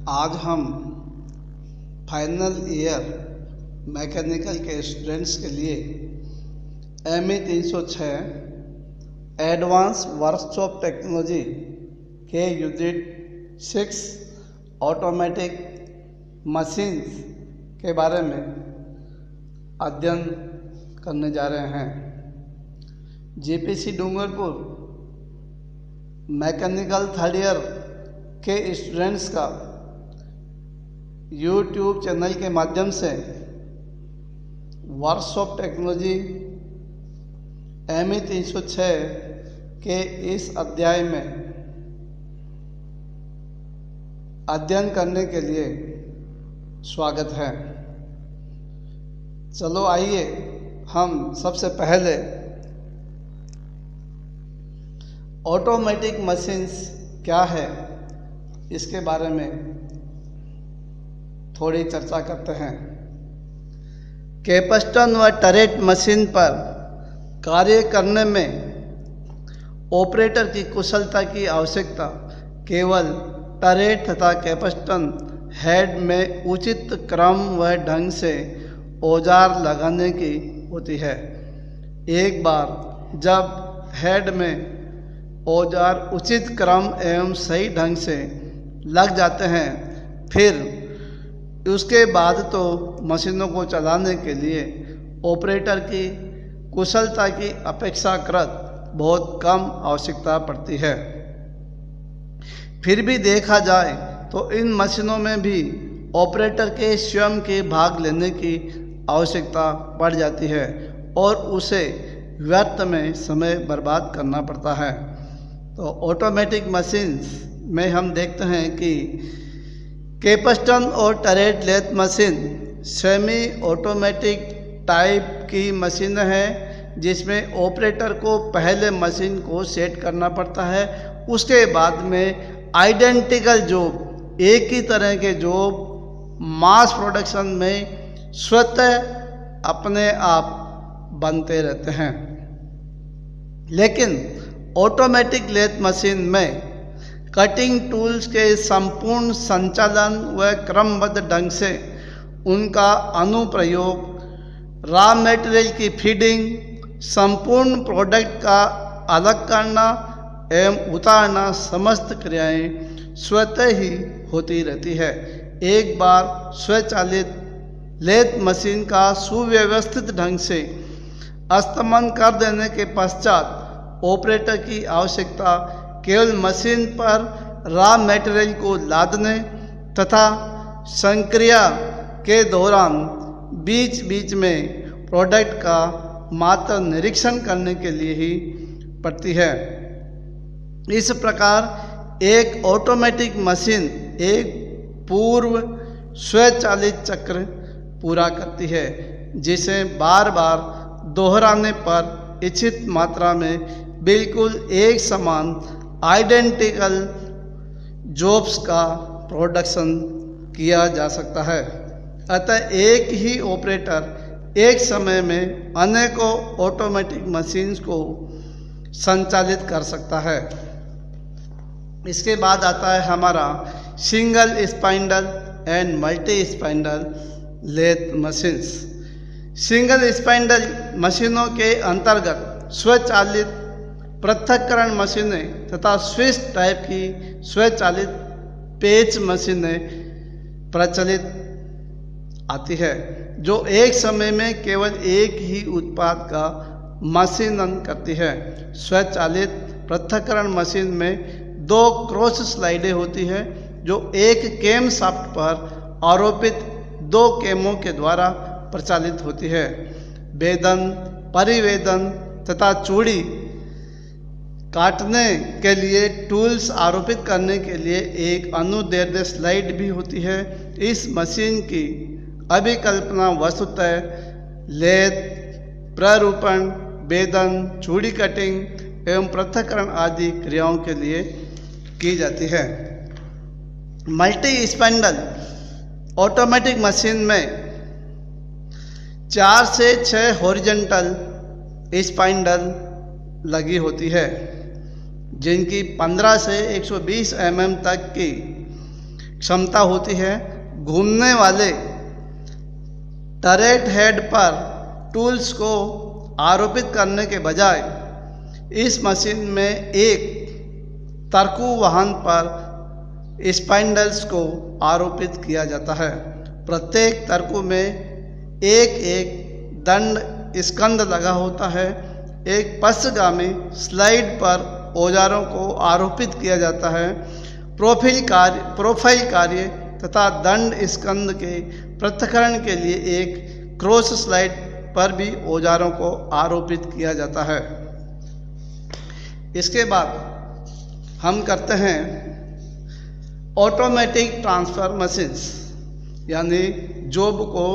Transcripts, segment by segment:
आज हम final year mechanical के स्टूडेंट्स के लिए ME 306 एडवांस वर्कशॉप टेक्नोलॉजी के यूनिट 6 ऑटोमेटिक मशीन्स के बारे में अध्ययन करने जा रहे हैं। JPC Dungarpur mechanical third year के स्टूडेंट्स का YouTube चैनल के माध्यम से वर्कशॉप टेक्नोलॉजी ME 306 के इस अध्याय में अध्ययन करने के लिए स्वागत है। चलो आइए हम सबसे पहले ऑटोमेटिक मशीन्स क्या है इसके बारे में थोड़ी चर्चा करते हैं। कैपेस्टन व टरेट मशीन पर कार्य करने में ऑपरेटर की कुशलता की आवश्यकता केवल टरेट तथा कैपेस्टन हेड में उचित क्रम व ढंग से औजार लगाने की होती है। एक बार जब हेड में औजार उचित क्रम एवं सही ढंग से लग जाते हैं, फिर उसके बाद तो मशीनों को चलाने के लिए ऑपरेटर की कुशलता की अपेक्षाकृत बहुत कम आवश्यकता पड़ती है। फिर भी देखा जाए तो इन मशीनों में भी ऑपरेटर के स्वयं के भाग लेने की आवश्यकता पड़ जाती है और उसे व्यर्थ में समय बर्बाद करना पड़ता है। तो ऑटोमेटिक मशीन्स में हम देखते हैं कि कैपेस्टन और turret lathe machine semi automatic type की मशीन है, जिसमें ऑपरेटर को पहले मशीन को सेट करना पड़ता है। उसके बाद में आइडेंटिकल जॉब, एक ही तरह के जॉब मास प्रोडक्शन में स्वतः अपने आप बनते रहते हैं। लेकिन ऑटोमेटिक लेथ मशीन में कटिंग टूल्स के संपूर्ण संचालन व क्रमबद्ध ढंग से उनका अनुप्रयोग, रॉ मटेरियल की फीडिंग, संपूर्ण प्रोडक्ट का अलग करना एवं उतारना, समस्त क्रियाएं स्वतः ही होती रहती है। एक बार स्वचालित लेथ मशीन का सुव्यवस्थित ढंग से अस्तमन कर देने के पश्चात ऑपरेटर की आवश्यकता केवल मशीन पर रॉ मटेरियल को लादने तथा संक्रिया के दौरान बीच बीच में प्रोडक्ट का मात्र निरीक्षण करने के लिए ही पड़ती है। इस प्रकार एक ऑटोमेटिक मशीन एक पूर्व स्वचालित चक्र पूरा करती है, जिसे बार बार दोहराने पर इच्छित मात्रा में बिल्कुल एक समान आइडेंटिकल जॉब्स का प्रोडक्शन किया जा सकता है। अतः एक ही ऑपरेटर एक समय में अनेकों ऑटोमेटिक मशीन्स को संचालित कर सकता है। इसके बाद आता है हमारा single spindle and multi spindle lathe machines. Single spindle मशीनों के अंतर्गत स्वचालित पृथक्करण मशीनें तथा स्विच टाइप की स्वचालित पेच मशीनें प्रचलित आती है, जो एक समय में केवल एक ही उत्पाद का मशीनन करती है। स्वचालित पृथक्करण मशीन में 2 क्रॉस स्लाइडें होती है, जो एक केम शाफ्ट पर आरोपित 2 केमों के द्वारा प्रचालित होती है। वेदन, परिवेदन तथा चूड़ी काटने के लिए टूल्स आरोपित करने के लिए एक अनुदैर्ध्य स्लाइड भी होती है। इस मशीन की अभिकल्पना वस्तुतः लेथ, प्ररूपण, वेदन, चूड़ी कटिंग एवं पृथक्करण आदि क्रियाओं के लिए की जाती है। मल्टी स्पाइंडल ऑटोमेटिक मशीन में 4 से 6 हॉरिजॉन्टल स्पाइंडल लगी होती है, जिनकी 15 से 120 mm तक की क्षमता होती है। घूमने वाले टरेट हेड पर टूल्स को आरोपित करने के बजाय इस मशीन में एक तरकू वाहन पर स्पाइंडल्स को आरोपित किया जाता है। प्रत्येक तरकू में एक एक दंड स्कंद लगा होता है। एक पश्चगामी स्लाइड पर औजारों को आरोपित किया जाता है। प्रोफाइल कार्य तथा दंड स्कंद के पृथक्करण के लिए एक क्रॉस स्लाइड पर भी औजारों को आरोपित किया जाता है। इसके बाद हम करते हैं ऑटोमेटिक ट्रांसफर मशीन्स, यानी जॉब को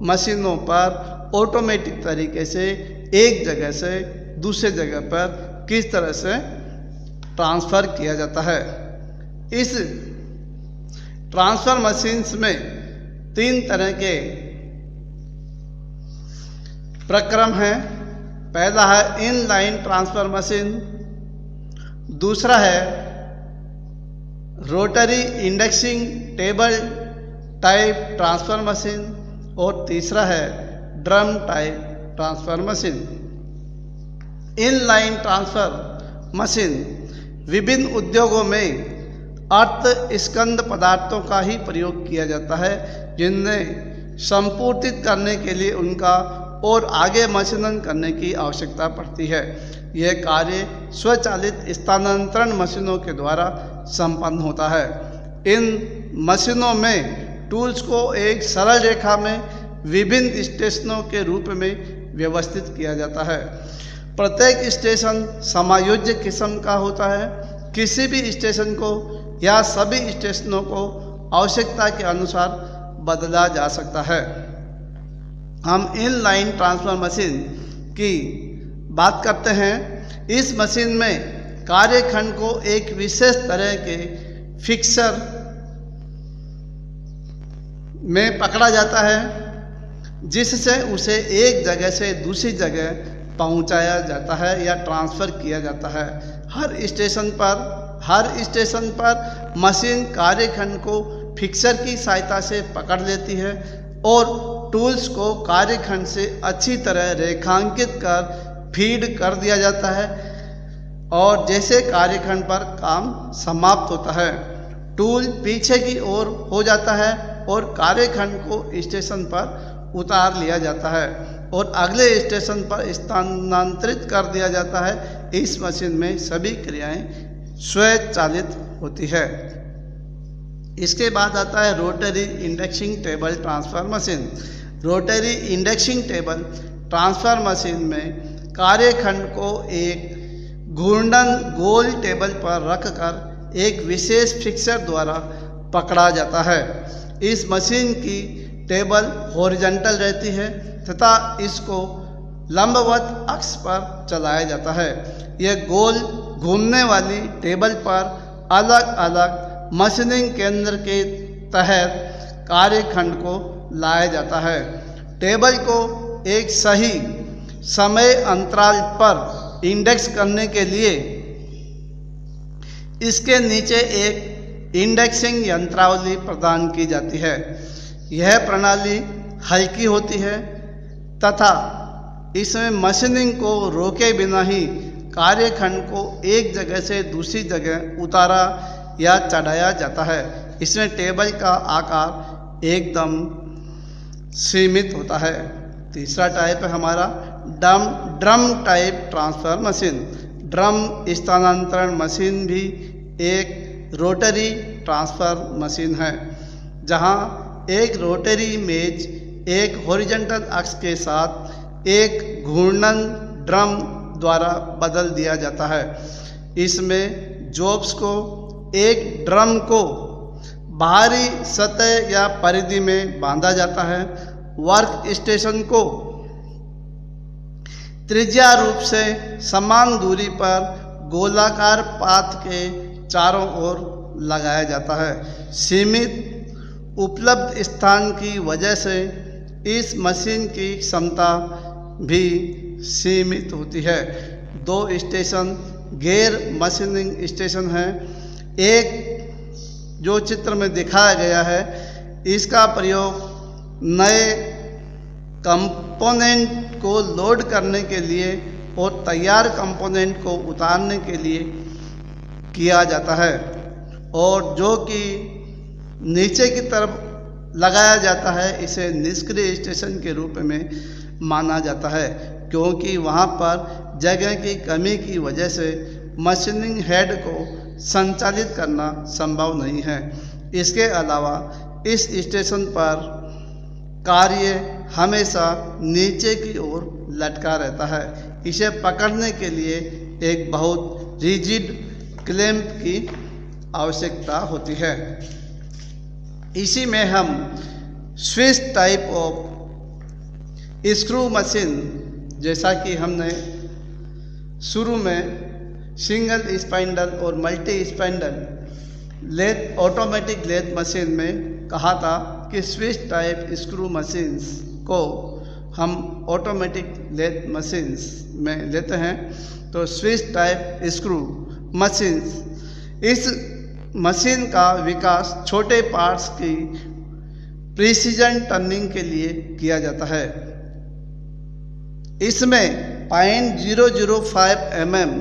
मशीनों पर ऑटोमेटिक तरीके से एक जगह से दूसरे जगह पर किस तरह से ट्रांसफ़र किया जाता है। इस ट्रांसफ़र मशीन्स में 3 तरह के प्रक्रम हैं। पहला है इनलाइन ट्रांसफ़र मशीन, दूसरा है rotary indexing table type transfer machine और तीसरा है drum type transfer machine. Inline transfer machine विभिन्न उद्योगों में अर्ध स्कंद पदार्थों का ही प्रयोग किया जाता है, जिन्हें संपूर्तित करने के लिए उनका और आगे मशीनन करने की आवश्यकता पड़ती है। यह कार्य स्वचालित स्थानांतरण मशीनों के द्वारा संपन्न होता है। इन मशीनों में टूल्स को एक सरल रेखा में विभिन्न स्टेशनों के रूप में व्यवस्थित किया जाता है। प्रत्येक स्टेशन समायोज्य किस्म का होता है। किसी भी स्टेशन को या सभी स्टेशनों को आवश्यकता के अनुसार बदला जा सकता है। हम इनलाइन ट्रांसफर मशीन की बात करते हैं। इस मशीन में कार्यखंड को एक विशेष तरह के फिक्सर में पकड़ा जाता है, जिससे उसे एक जगह से दूसरी जगह पहुंचाया जाता है या ट्रांसफ़र किया जाता है। हर स्टेशन पर मशीन कार्यखंड को फिक्सर की सहायता से पकड़ लेती है और टूल्स को कार्यखंड से अच्छी तरह रेखांकित कर फीड कर दिया जाता है और जैसे कार्यखंड पर काम समाप्त होता है, टूल पीछे की ओर हो जाता है और कार्यखंड को स्टेशन पर उतार लिया जाता है और अगले स्टेशन पर स्थानांतरित कर दिया जाता है। इस मशीन में सभी क्रियाएं स्वचालित होती है। इसके बाद आता है rotary indexing table transfer machine. Rotary indexing table transfer machine में कार्यखंड को एक घूर्णन गोल टेबल पर रखकर एक विशेष फिक्सर द्वारा पकड़ा जाता है। इस मशीन की टेबल हॉरिजॉन्टल रहती है तथा इसको लंबवत अक्ष पर चलाया जाता है। यह गोल घूमने वाली टेबल पर अलग अलग मशीनिंग केंद्र के तहत कार्यखंड को लाया जाता है। टेबल को एक सही समय अंतराल पर इंडेक्स करने के लिए इसके नीचे एक इंडेक्सिंग यंत्रावली प्रदान की जाती है। यह प्रणाली हल्की होती है तथा इसमें मशीनिंग को रोके बिना ही कार्यखंड को एक जगह से दूसरी जगह उतारा या चढ़ाया जाता है। इसमें टेबल का आकार एकदम सीमित होता है। तीसरा टाइप है हमारा drum type transfer machine. Drum स्थानांतरण मशीन भी एक रोटरी ट्रांसफर मशीन है, जहां एक रोटरी मेज एक हॉरिजॉन्टल अक्ष के साथ एक घूर्णन ड्रम द्वारा बदल दिया जाता है। इसमें जॉब्स को एक ड्रम को बाहरी सतह या परिधि में बांधा जाता है। वर्क स्टेशन को त्रिज्या रूप से समान दूरी पर गोलाकार पाथ के चारों ओर लगाया जाता है। सीमित उपलब्ध स्थान की वजह से इस मशीन की क्षमता भी सीमित होती है। 2 स्टेशन गैर मशीनिंग स्टेशन हैं। एक जो चित्र में दिखाया गया है, इसका प्रयोग नए कंपोनेंट को लोड करने के लिए और तैयार कंपोनेंट को उतारने के लिए किया जाता है, और जो कि नीचे की तरफ लगाया जाता है, इसे निष्क्रिय स्टेशन के रूप में माना जाता है, क्योंकि वहाँ पर जगह की कमी की वजह से मशीनिंग हेड को संचालित करना संभव नहीं है। इसके अलावा इस स्टेशन पर कार्य हमेशा नीचे की ओर लटका रहता है। इसे पकड़ने के लिए एक बहुत रिजिड क्लैंप की आवश्यकता होती है। इसी में हम Swiss type of screw machine, जैसा कि हमने शुरू में सिंगल स्पाइंडल और multi spindle lathe automatic lathe machine में कहा था कि स्विच टाइप स्क्रू मशीन्स को हम ऑटोमेटिक लेथ मशीन्स में लेते हैं। तो स्विच टाइप स्क्रू मशीन्स, इस मशीन का विकास छोटे पार्ट्स की प्रिसीजन टर्निंग के लिए किया जाता है। इसमें 0.005 mm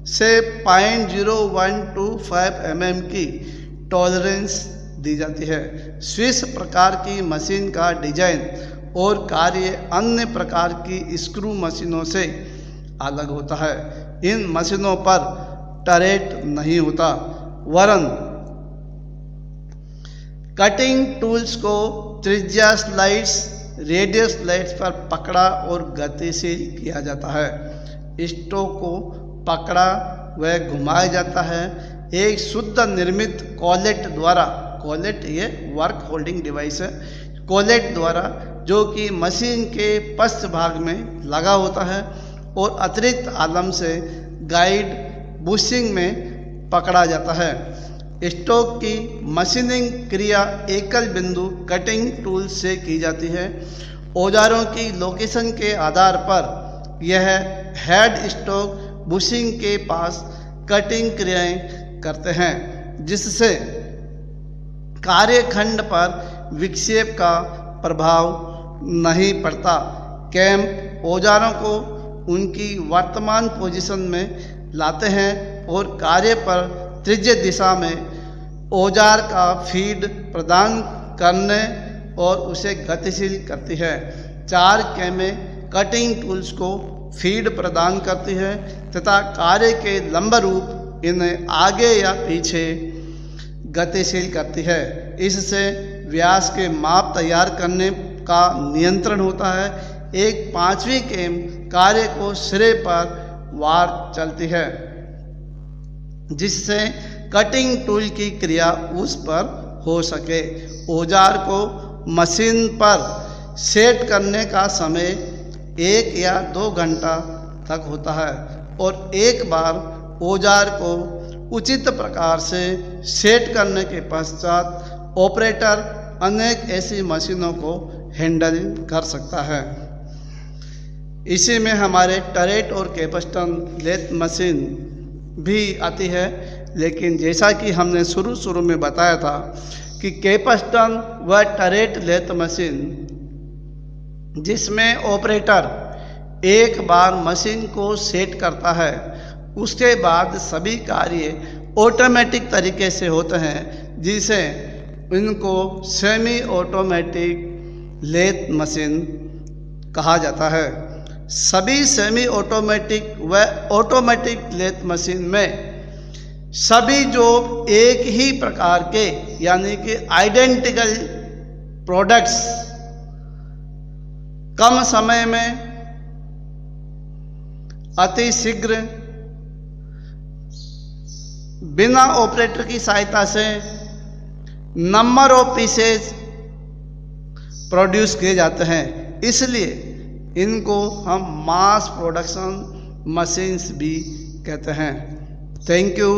से 0.0125 mm की टॉलरेंस दी जाती है। स्विच प्रकार की मशीन का डिजाइन और कार्य अन्य प्रकार की स्क्रू मशीनों से अलग होता है। इन मशीनों पर टरेट नहीं होता, वरन कटिंग टूल्स को त्रिज्या स्लाइड्स, रेडियस स्लाइड्स पर पकड़ा और गतिशील किया जाता है। स्टोक को पकड़ा व घुमाया जाता है। एक शुद्ध निर्मित कॉलेट द्वारा, कॉलेट ये वर्क होल्डिंग डिवाइस है, कॉलेट द्वारा, जो कि मशीन के पश्च भाग में लगा होता है और अतिरिक्त आलम से गाइड बुशिंग में पकड़ा जाता है। स्टोक की मशीनिंग क्रिया एकल बिंदु कटिंग टूल से की जाती है। औजारों की लोकेशन के आधार पर यह हेड स्टोक बुशिंग के पास कटिंग क्रियाएं करते हैं, जिससे कार्यखंड पर विक्षेप का प्रभाव नहीं पड़ता। कैंप औजारों को उनकी वर्तमान पोजीशन में लाते हैं और कार्य पर त्रिज्य दिशा में औजार का फीड प्रदान करने और उसे गतिशील करती है। 4 कैमें कटिंग टूल्स को फीड प्रदान करती है तथा कार्य के लंबरूप इन्हें आगे या पीछे गतिशील करती है। इससे व्यास के माप तैयार करने का नियंत्रण होता है। एक 5वीं कैम कार्य को सिरे पर वार चलती है, जिससे कटिंग टूल की क्रिया उस पर हो सके। औजार को मशीन पर सेट करने का समय 1 या 2 घंटा तक होता है और एक बार औजार को उचित प्रकार से सेट करने के पश्चात ऑपरेटर अनेक ऐसी मशीनों को हैंडल कर सकता है। इसी में हमारे टरेट और कैपस्टन लेथ मशीन भी आती है, लेकिन जैसा कि हमने शुरू में बताया था कि कैपस्टन व टरेट लेथ मशीन, जिसमें ऑपरेटर एक बार मशीन को सेट करता है, उसके बाद सभी कार्य ऑटोमेटिक तरीके से होते हैं, जिसे इनको सेमी ऑटोमेटिक लेथ मशीन कहा जाता है। सभी सेमी ऑटोमेटिक व ऑटोमेटिक लेथ मशीन में सभी जॉब एक ही प्रकार के यानी कि आइडेंटिकल प्रोडक्ट्स कम समय में अति शीघ्र बिना ऑपरेटर की सहायता से नंबर ऑफ पीसेज प्रोड्यूस किए जाते हैं। इसलिए इनको हम मास प्रोडक्शन मशीन्स भी कहते हैं। Thank you.